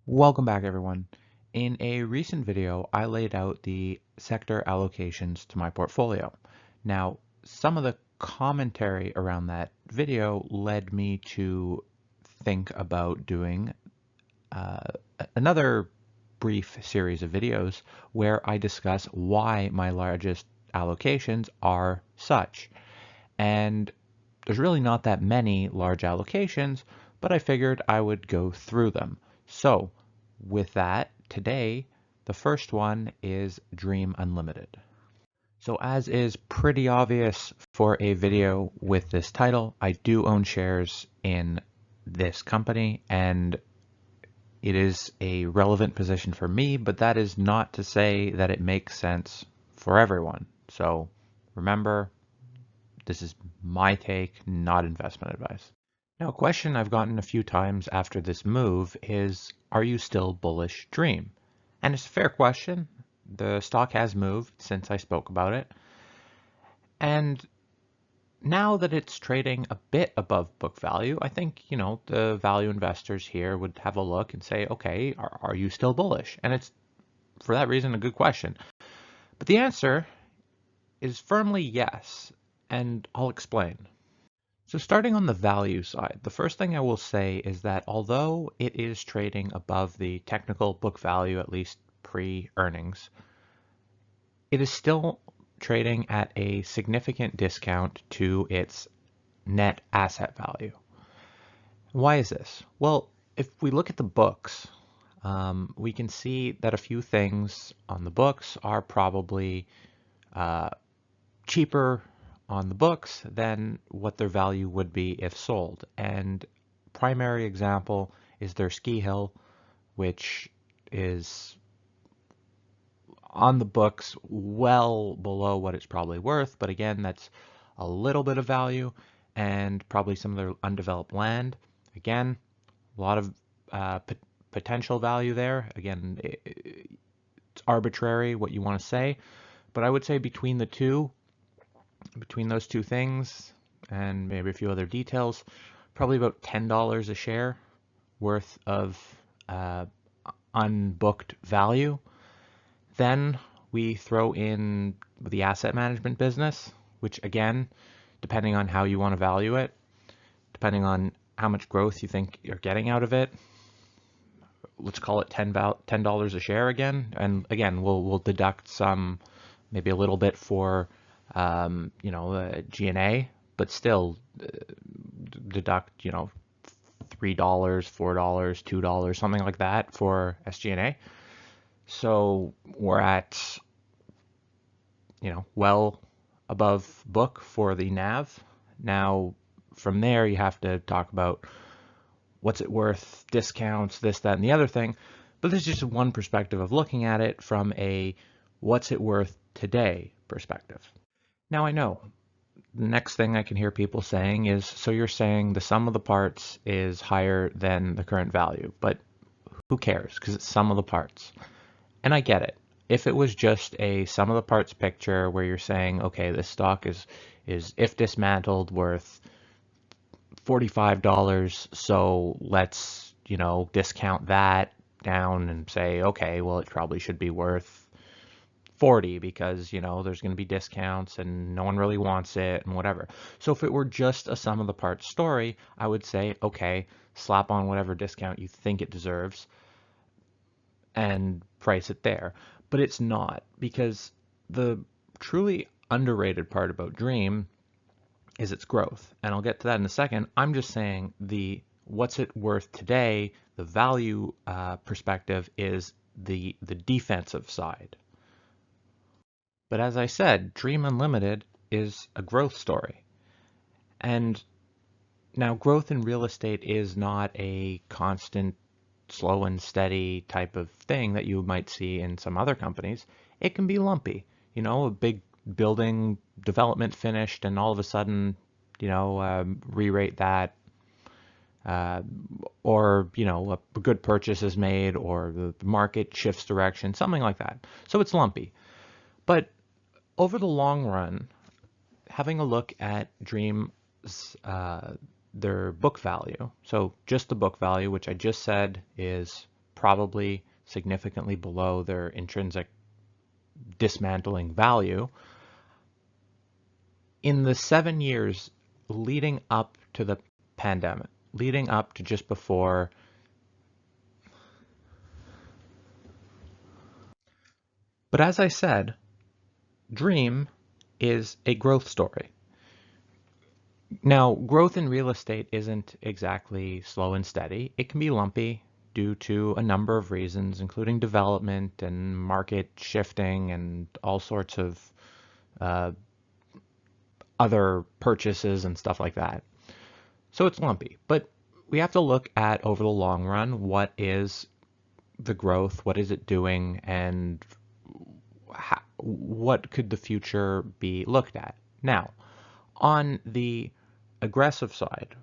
Welcome back, everyone. In a recent video, I laid out the sector allocations to my portfolio. Now, some of the commentary around that video led me to think about doing another brief series of videos where I discuss why my largest allocations are such. And there's really not that many large allocations, but I figured I would go through them. So with that, today, the first one is Dream Unlimited. So as is pretty obvious for a video with this title, I do own shares in this company, and it is a relevant position for me, but that is not to say that it makes sense for everyone. So remember, this is my take, not investment advice. Now, a question I've gotten a few times after this move is, are you still bullish Dream? And it's a fair question. The stock has moved since I spoke about it. And now that it's trading a bit above book value, I think, the value investors here would have a look and say, okay, are you still bullish? And it's, for that reason, a good question. But the answer is firmly yes, and I'll explain. So starting on the value side, the first thing I will say is that although it is trading above the technical book value, at least pre-earnings, it is still trading at a significant discount to its net asset value. Why is this? Well, if we look at the books, we can see that a few things on the books are probably cheaper on the books than what their value would be if sold. And primary example is their ski hill, which is on the books well below what it's probably worth. But again, that's a little bit of value and probably some of their undeveloped land. Again, a lot of potential value there. Again, it's arbitrary what you want to say, but I would say between those two things and maybe a few other details, probably about $10 a share worth of unbooked value. Then we throw in the asset management business, which again, depending on how you want to value it, depending on how much growth you think you're getting out of it, let's call it $10 a share again. And again, we'll deduct some, maybe a little bit for G&A, but still deduct, $3, $4, $2, something like that for SG&A. So we're at, well above book for the NAV. Now, from there, you have to talk about what's it worth, discounts, this, that, and the other thing. But this is just one perspective of looking at it from a what's it worth today perspective. Now I know the next thing I can hear people saying is, so you're saying the sum of the parts is higher than the current value, but who cares? Because it's sum of the parts. And I get it. If it was just a sum of the parts picture where you're saying, okay, this stock is if dismantled worth $45, so let's, discount that down and say, okay, well, it probably should be worth 40 because, there's going to be discounts and no one really wants it and whatever. So if it were just a sum of the parts story, I would say, okay, slap on whatever discount you think it deserves and price it there. But it's not, because the truly underrated part about Dream is its growth. And I'll get to that in a second. I'm just saying the what's it worth today, the value perspective is the defensive side. But as I said, Dream Unlimited is a growth story. And now growth in real estate is not a constant, slow and steady type of thing that you might see in some other companies. It can be lumpy. A big building development finished and all of a sudden, re-rate that, or, a good purchase is made or the market shifts direction, something like that. So it's lumpy. But over the long run, having a look at Dream's their book value, so just the book value, which I just said is probably significantly below their intrinsic dismantling value. In the 7 years leading up to the pandemic, leading up to just before, but as I said, Dream is a growth story. Now, growth in real estate isn't exactly slow and steady. It can be lumpy due to a number of reasons, including development and market shifting and all sorts of other purchases and stuff like that. So it's lumpy, but we have to look at over the long run, what is the growth, what is it doing, and what could the future be looked at. Now, on the aggressive side,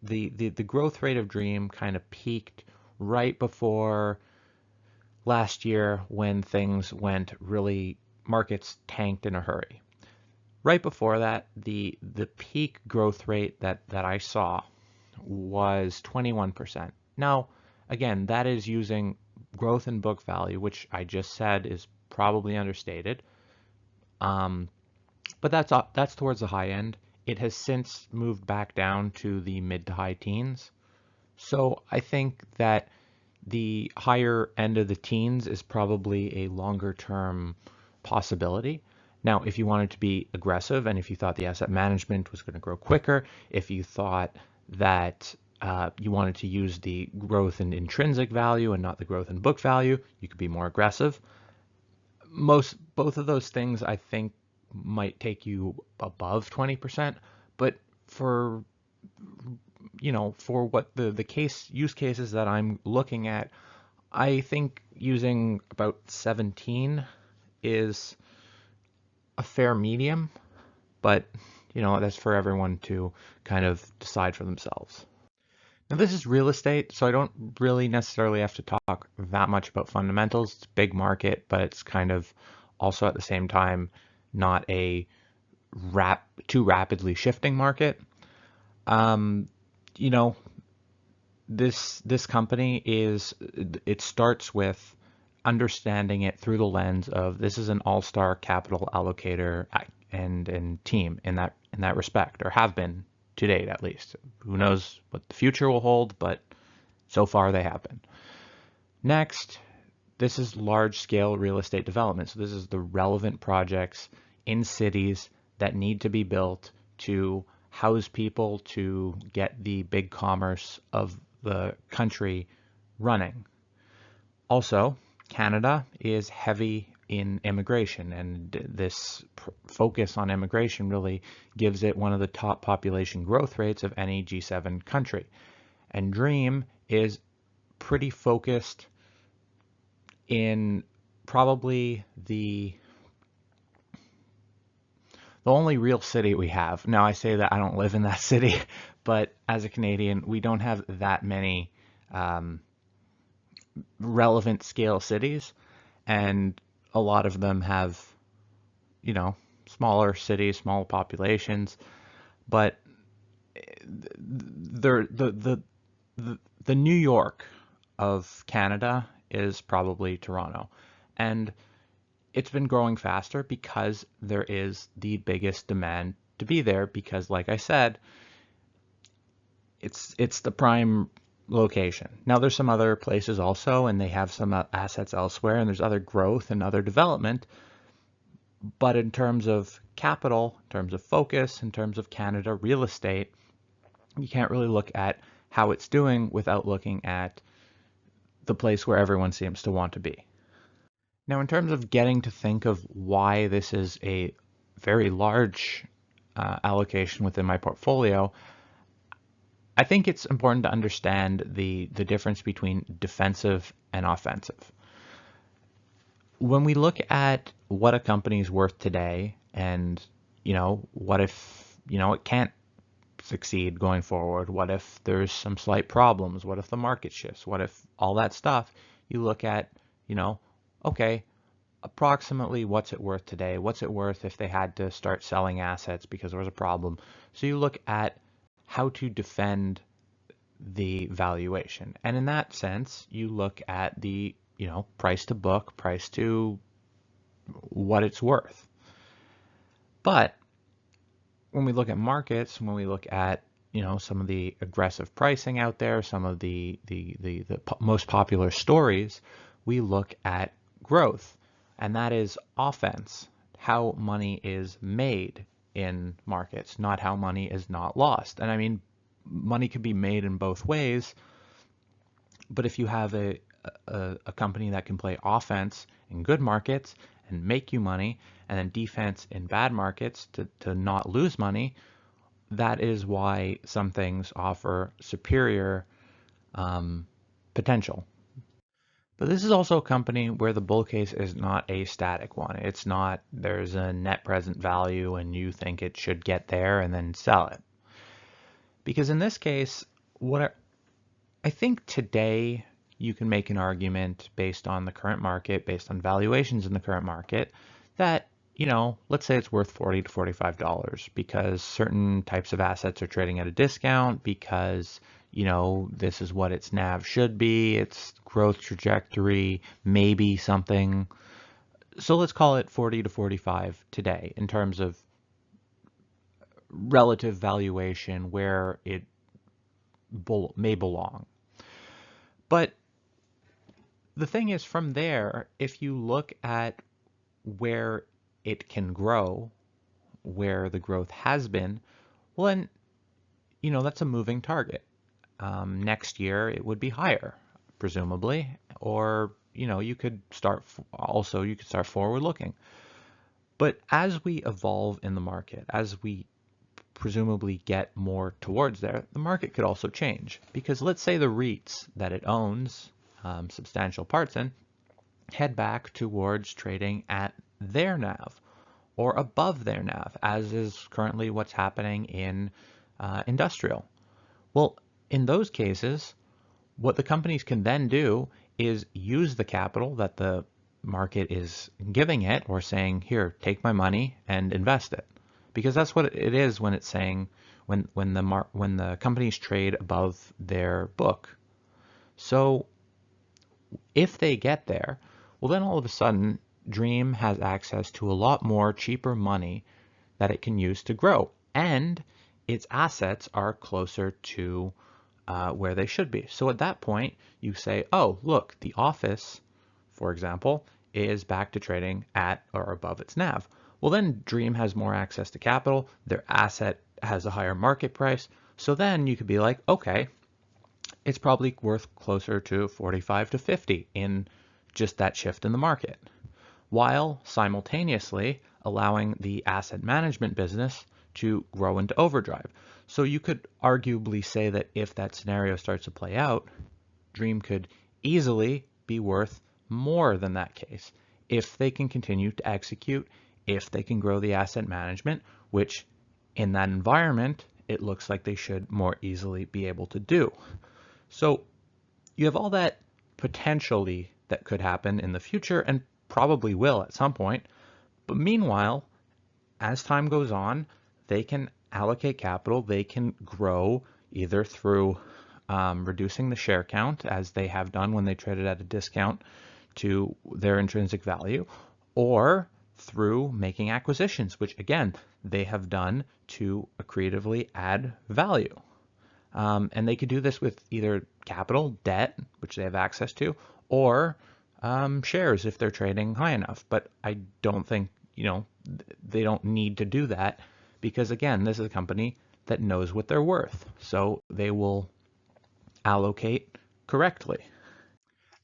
the growth rate of Dream kind of peaked right before last year when things went really, markets tanked in a hurry. Right before that, the peak growth rate that I saw was 21%. Now, again, that is using growth in book value, which I just said is probably understated. But that's towards the high end. It has since moved back down to the mid to high teens. So I think that the higher end of the teens is probably a longer term possibility. Now, if you wanted to be aggressive and if you thought the asset management was going to grow quicker, if you thought that you wanted to use the growth in intrinsic value and not the growth in book value, you could be more aggressive. Both of those things I think might take you above 20%, but for what the use cases that I'm looking at, I think using about 17 is a fair medium, but that's for everyone to kind of decide for themselves. Now this is real estate, so I don't really necessarily have to talk that much about fundamentals. It's a big market, but it's kind of also at the same time not a too rapidly shifting market. This company it starts with understanding it through the lens of this is an all-star capital allocator and team in that respect, or have been to date at least. Who knows what the future will hold, but so far they have been. Next, this is large-scale real estate development. So this is the relevant projects in cities that need to be built to house people, to get the big commerce of the country running. Also, Canada is heavy in immigration, and this focus on immigration really gives it one of the top population growth rates of any G7 country. And Dream is pretty focused in probably the only real city we have. Now I say that I don't live in that city, but as a Canadian, we don't have that many relevant scale cities, and a lot of them have, smaller cities, small populations, but the New York of Canada is probably Toronto, and it's been growing faster because there is the biggest demand to be there, because like I said, it's the prime location. Now there's some other places also, and they have some assets elsewhere, and there's other growth and other development, but in terms of capital, in terms of focus, in terms of Canada real estate, you can't really look at how it's doing without looking at the place where everyone seems to want to be. Now, in terms of getting to think of why this is a very large allocation within my portfolio, I think it's important to understand the difference between defensive and offensive. When we look at what a company is worth today, and what if it can't succeed going forward, what if there's some slight problems, what if the market shifts, what if all that stuff, you look at okay, approximately what's it worth today, what's it worth if they had to start selling assets because there was a problem. So you look at how to defend the valuation. And in that sense, you look at the, price to book, price to what it's worth. But when we look at markets, when we look at, some of the aggressive pricing out there, some of the most popular stories, we look at growth, and that is offense, how money is made in markets, not how money is not lost. And I mean, money could be made in both ways, but if you have a company that can play offense in good markets and make you money, and then defense in bad markets to not lose money, that is why some things offer superior potential. But this is also a company where the bull case is not a static one. It's not there's a net present value and you think it should get there and then sell it. Because in this case, I think today you can make an argument based on the current market, based on valuations in the current market, that, let's say it's worth $40 to $45 because certain types of assets are trading at a discount because, this is what its NAV should be, its growth trajectory, maybe something. So let's call it 40 to 45 today in terms of relative valuation where it may belong. But the thing is, from there, if you look at where it can grow, where the growth has been, well then, that's a moving target. Next year it would be higher, presumably, or, you could start forward looking. But as we evolve in the market, as we presumably get more towards there, the market could also change. Because let's say the REITs that it owns substantial parts in head back towards trading at their NAV or above their NAV, as is currently what's happening in industrial. Well, in those cases, what the companies can then do is use the capital that the market is giving it or saying, here, take my money and invest it. Because that's what it is when it's saying when the companies trade above their book. So if they get there, well then all of a sudden Dream has access to a lot more cheaper money that it can use to grow, and its assets are closer to where they should be. So at that point you say, oh look, the office, for example, is back to trading at or above its NAV. Well, then Dream has more access to capital, their asset has a higher market price, so then you could be like, okay, it's probably worth closer to 45 to 50 in just that shift in the market, while simultaneously allowing the asset management business to grow into overdrive. So you could arguably say that if that scenario starts to play out, Dream could easily be worth more than that case if they can continue to execute, if they can grow the asset management, which in that environment, it looks like they should more easily be able to do. So you have all that potentially that could happen in the future and probably will at some point. But meanwhile, as time goes on, they can allocate capital, they can grow either through reducing the share count, as they have done when they traded at a discount to their intrinsic value, or through making acquisitions, which again, they have done to creatively add value. And they could do this with either capital, debt, which they have access to, or shares if they're trading high enough. But I don't think, they don't need to do that because, again, this is a company that knows what they're worth. So they will allocate correctly.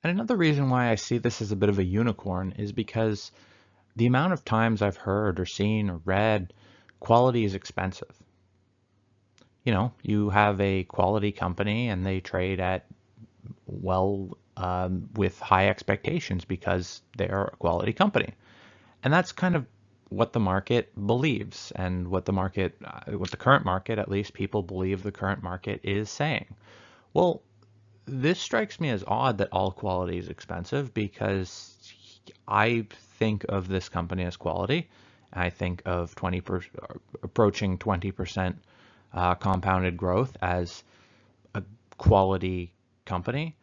And another reason why I see this as a bit of a unicorn is because the amount of times I've heard or seen or read quality is expensive. You have a quality company and they trade at, with high expectations because they're a quality company. And that's kind of what the market believes and what the current market, at least people believe the current market is saying. Well, this strikes me as odd that all quality is expensive because I think of this company as quality. I think of approaching 20% compounded growth as a quality company.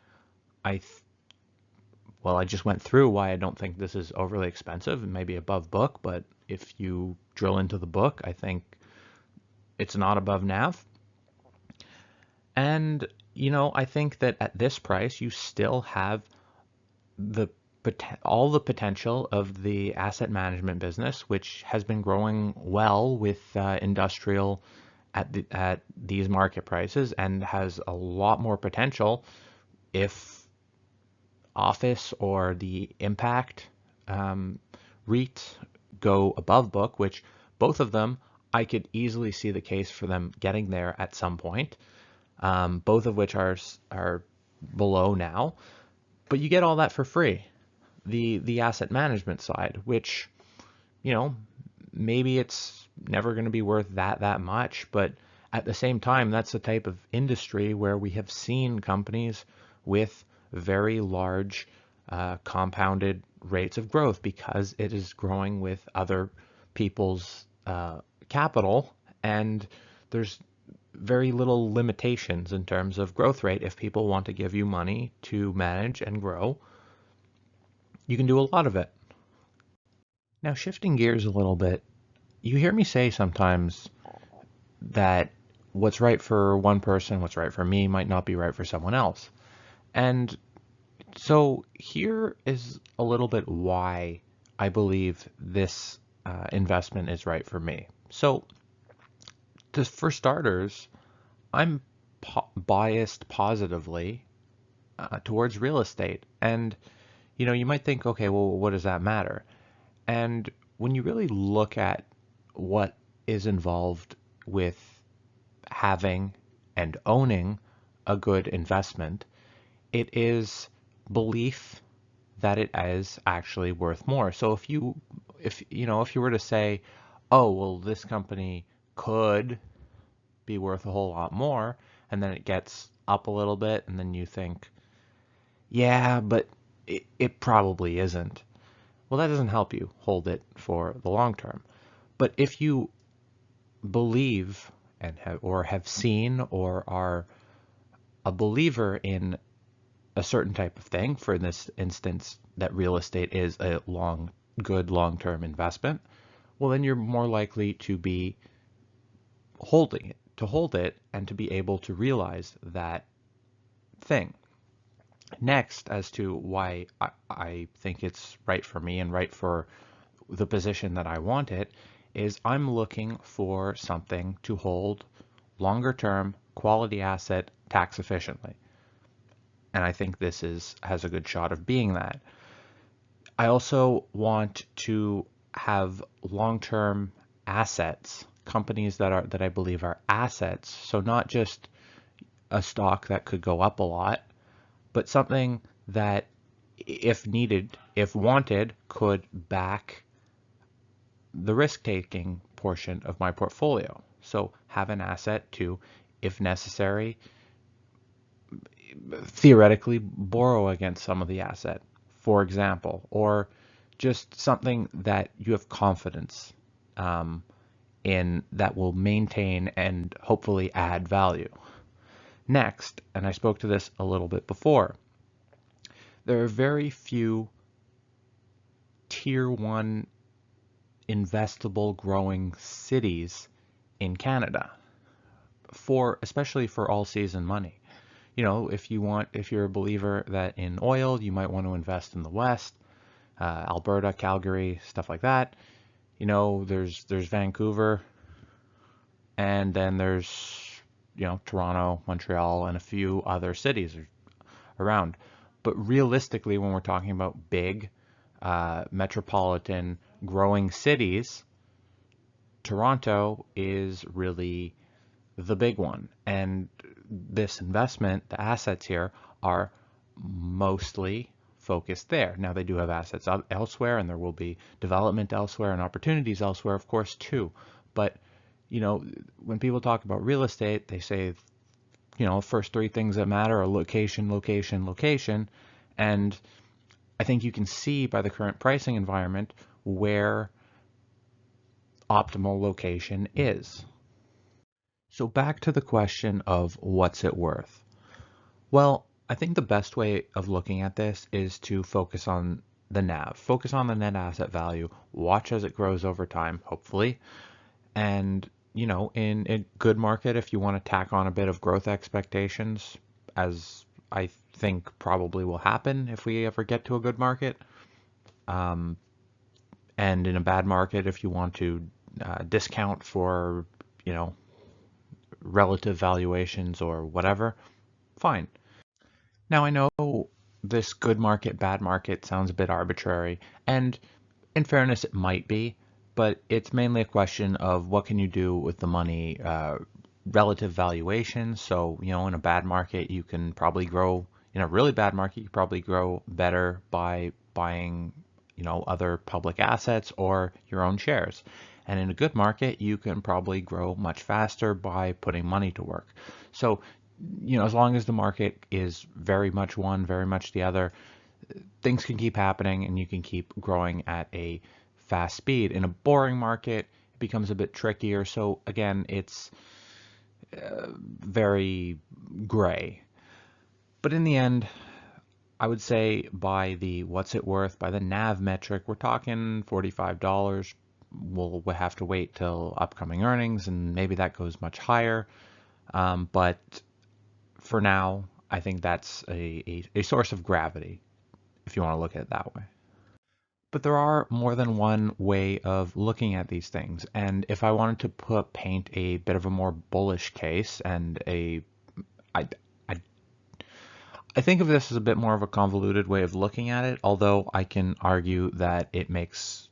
Well, I just went through why I don't think this is overly expensive and maybe above book, but if you drill into the book, I think it's not above NAV. And, I think that at this price, you still have all the potential of the asset management business, which has been growing well with industrial at these market prices and has a lot more potential if office or the impact REITs go above book, which both of them, I could easily see the case for them getting there at some point, both of which are below now. But you get all that for free. The asset management side, which, maybe it's never going to be worth that much, but at the same time, that's the type of industry where we have seen companies with very large compounded rates of growth because it is growing with other people's capital, and there's very little limitations in terms of growth rate. If people want to give you money to manage and grow, you can do a lot of it. Now, shifting gears a little bit, you hear me say sometimes that what's right for one person, what's right for me, might not be right for someone else. And so here is a little bit why I believe this investment is right for me. So for starters, I'm biased positively towards real estate. And, you might think, okay, well, what does that matter? And when you really look at what is involved with having and owning a good investment, it is belief that it is actually worth more. So if you were to say, oh, well, this company could be worth a whole lot more, and then it gets up a little bit, and then you think, yeah, but it probably isn't. Well, that doesn't help you hold it for the long term. But if you believe and have seen or are a believer in a certain type of thing, for this instance, that real estate is a good long-term investment, well, then you're more likely to be hold it and to be able to realize that thing. Next, as to why I think it's right for me and right for the position that I want it, is I'm looking for something to hold longer term, quality asset, tax efficiently. And I think this has a good shot of being that. I also want to have long-term assets, companies that I believe are assets. So not just a stock that could go up a lot, but something that, if needed, if wanted, could back the risk-taking portion of my portfolio. So have an asset to, if necessary, theoretically borrow against some of the asset, for example, or just something that you have confidence in that will maintain and hopefully add value. Next, and I spoke to this a little bit before, there are very few tier 1 investable growing cities in Canada, especially for all season money. If you're a believer that in oil, you might want to invest in the West, Alberta, Calgary, stuff like that. There's Vancouver, and then there's, Toronto, Montreal, and a few other cities around. But realistically, when we're talking about big, metropolitan, growing cities, Toronto is really the big one. And this investment, the assets here, are mostly focused there. Now, they do have assets elsewhere, and there will be development elsewhere and opportunities elsewhere, of course, too. But, when people talk about real estate, they say, first three things that matter are location, location, location. And I think you can see by the current pricing environment where optimal location is. So back to the question of what's it worth? Well, I think the best way of looking at this is to focus on the NAV, focus on the net asset value, watch as it grows over time, hopefully. And, in a good market, if you want to tack on a bit of growth expectations, as I think probably will happen if we ever get to a good market, and in a bad market, if you want to discount for, you know, relative valuations or whatever, fine. Now I know this good market, bad market sounds a bit arbitrary, and in fairness, it might be, but it's mainly a question of what can you do with the money, relative valuation. So, in a bad market, you can probably grow. In a really bad market, you probably grow better by buying, other public assets or your own shares. And in a good market, you can probably grow much faster by putting money to work. So, as long as the market is very much one, very much the other, things can keep happening and you can keep growing at a fast speed. In a boring market, it becomes a bit trickier. So again, it's very gray. But in the end, I would say by the what's it worth, by the NAV metric, we're talking $45. We'll have to wait till upcoming earnings and maybe that goes much higher. But for now, I think that's a source of gravity, if you want to look at it that way. But there are more than one way of looking at these things. And if I wanted to paint a bit of a more bullish case and I, I, I think of this as a bit more of a convoluted way of looking at it, although I can argue that it makes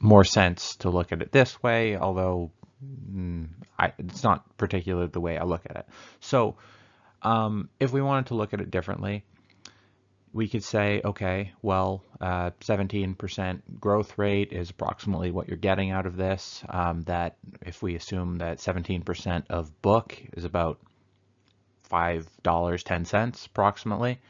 more sense to look at it this way, although it's not particularly the way I look at it. So if we wanted to look at it differently, we could say, okay, well, 17% growth rate is approximately what you're getting out of this. That if we assume that 17% of book is about $5.10 approximately,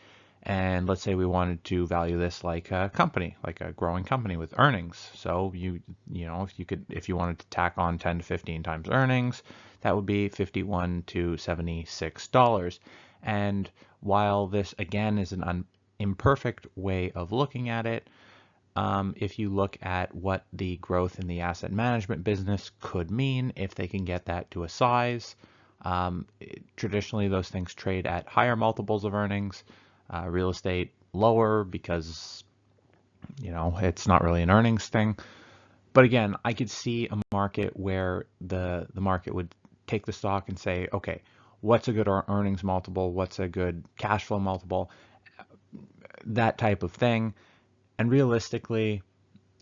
and let's say we wanted to value this like a company, like a growing company with earnings. So if you wanted to tack on 10 to 15 times earnings, that would be $51 to $76. And while this again is an imperfect way of looking at it, if you look at what the growth in the asset management business could mean if they can get that to a size, traditionally those things trade at higher multiples of earnings, real estate lower because it's not really an earnings thing. But again, I could see a market where the market would take the stock and say, okay, what's a good earnings multiple, what's a good cash flow multiple, that type of thing. And realistically,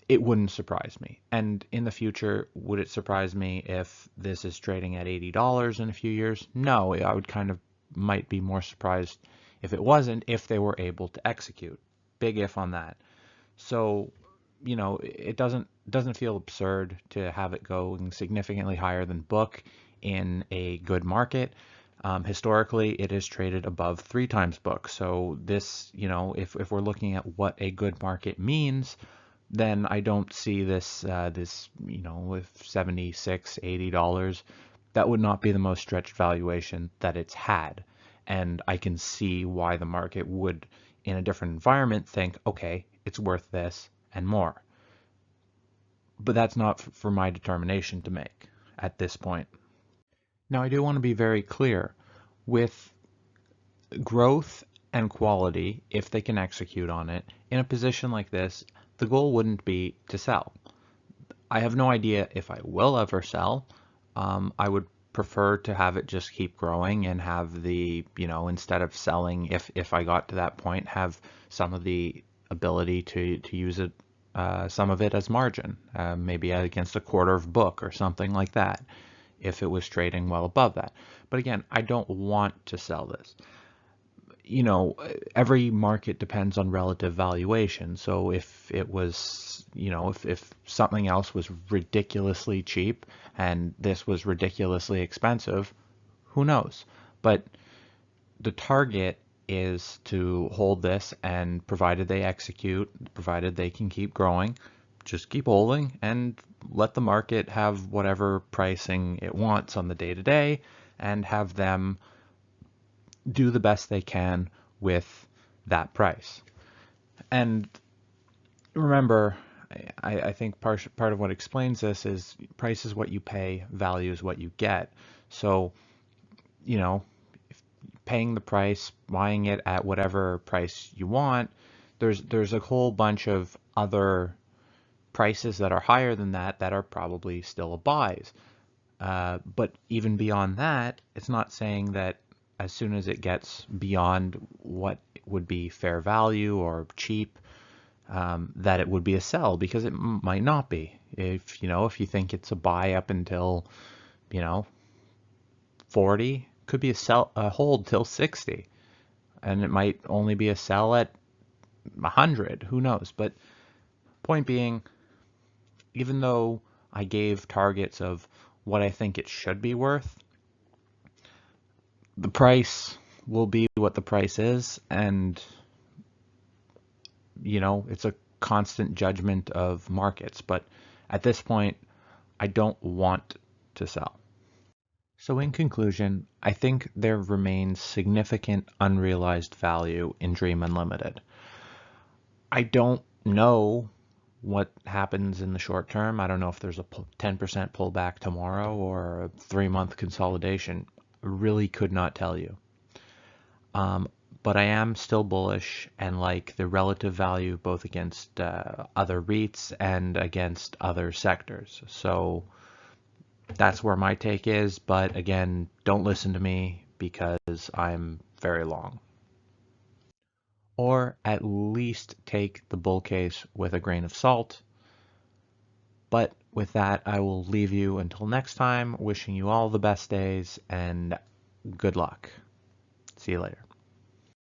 it wouldn't surprise me. And in the future, would it surprise me if this is trading at $80 in a few years? No, I would might be more surprised if it wasn't, if they were able to execute. Big if on that. So, it doesn't feel absurd to have it going significantly higher than book in a good market. Historically, it is traded above 3 times book. So this, if we're looking at what a good market means, then I don't see this, with $76, $80, that would not be the most stretched valuation that it's had. And I can see why the market would, in a different environment, think, okay, it's worth this and more. But that's not for my determination to make at this point. Now, I do want to be very clear with growth and quality, if they can execute on it, in a position like this, the goal wouldn't be to sell. I have no idea if I will ever sell. I would prefer to have it just keep growing and have the, instead of selling, if I got to that point, have some of the ability to use it, some of it as margin, maybe against a quarter of book or something like that, if it was trading well above that. But again, I don't want to sell this. Every market depends on relative valuation. So if it was, if something else was ridiculously cheap and this was ridiculously expensive, who knows? But the target is to hold this, and provided they execute, provided they can keep growing, just keep holding and let the market have whatever pricing it wants on the day-to-day and have them do the best they can with that price. And remember, I think part of what explains this is price is what you pay, value is what you get. So, you know, paying the price, buying it at whatever price you want, there's a whole bunch of other prices that are higher than that are probably still a buys. But even beyond that, it's not saying that as soon as it gets beyond what would be fair value or cheap, that it would be a sell, because it might not be. If you think it's a buy up until 40, could be a hold till 60, and it might only be a sell at 100. Who knows? But point being, even though I gave targets of what I think it should be worth, the price will be what the price is, and it's a constant judgment of markets. But at this point, I don't want to sell. So in conclusion, I think there remains significant unrealized value in Dream Unlimited. I don't know what happens in the short term. I don't know if there's a 10% pullback tomorrow or a 3-month consolidation. I really could not tell you. But I am still bullish and like the relative value both against other REITs and against other sectors. So that's where my take is. But again, don't listen to me because I'm very long. Or at least take the bull case with a grain of salt. But with that, I will leave you until next time, wishing you all the best days and good luck. See you later.